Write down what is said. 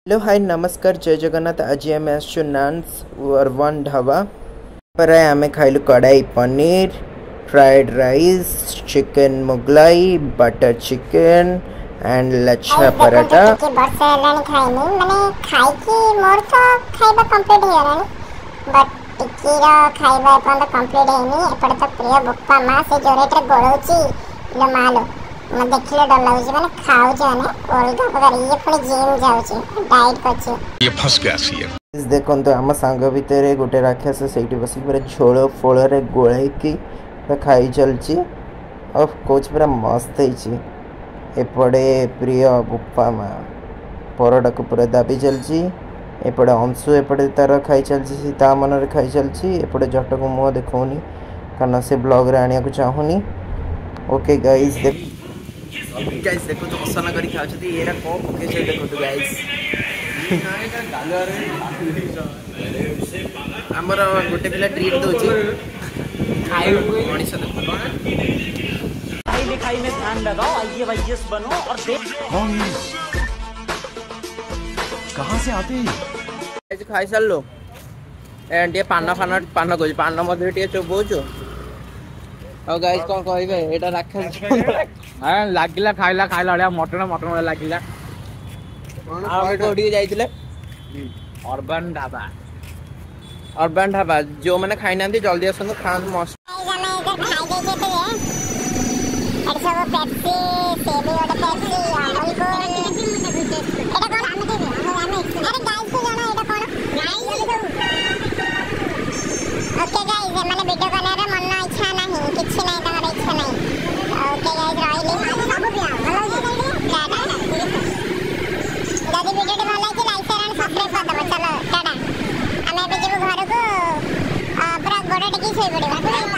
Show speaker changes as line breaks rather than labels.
Hello hi नमस्कार जय जगन्नाथ। आज आम आसु नान्स अर्बन ढाबा पर आम खाइलु kadai paneer, fried rice, chicken Mughlai, butter chicken and lachha paratha.
वर्षा हेलानी खाइनी माने खाई कि मोर तो खाइबा कंप्लीट हो गलानी बट टिकी रो खाइबा अपन तो कंप्लीट हेनी। एपडे तो प्रिय बप्पा मां से जोरेटर गोळौची लो मालो मैं देखले डर लागुची माने खाउची माने ओल्गा प्रकार ये पुणी जिम जाउची डाइट करची
ये फंस गया सी है।
देखो तो आम सांग भितर गोटे राक्षस से बस पूरा झोल फोल गोल खाई चलची और कौच पूरा मस्त एपटे प्रिय बुप्पा माँ परोटा को पूरा दाबी चलची। एपटे अंशु एपटे तार खाई चलची ता मन खाई चलची। एपटे जट को मुँह देखौनी कारण से ब्लॉग रे आनिया को चाहूनी। ओके गाइस देखो तो पसंद करी खाउछथि एरा को पके छै देखो तो गाइस आमर गोटे पिला ट्रीट दोची खाइ मनीष देखो
पढ़ाई लिखाई में ध्यान लगाओ, आईएएस बनो और
कहाँ से आते हैं?
खाई सारो एंड ये पान फान पान को पान मध्य टे चोबौचु और गाइस कौन कहबे एटा राक्षस
हां लागिला खाइला खाइला मटन मटन लागिला।
आ कोडी जाइतिले
अर्बन
ढाबा जो मैंने खाई ना जल्दी आसନ୍ତୁ खान मस्त।
हमें इधर खाई गए थे एड सब पेप्सी सेबी और पेप्सी अमूल को एटा कोन आमे देबे हमें अरे गाइस को जाना एटा कोन ओके गाइस माने वीडियो बनारे मन इच्छा नहीं किछि नहीं तमर इच्छा नहीं। ओके गाइस रहिली सब बिया भलो दादी वीडियो भल लाइक शेयर एंड सब्सक्राइब कर दबो। चलो टाटा हमें भी जब घर को पूरा गोड़ टेकी सोई पड़िबा।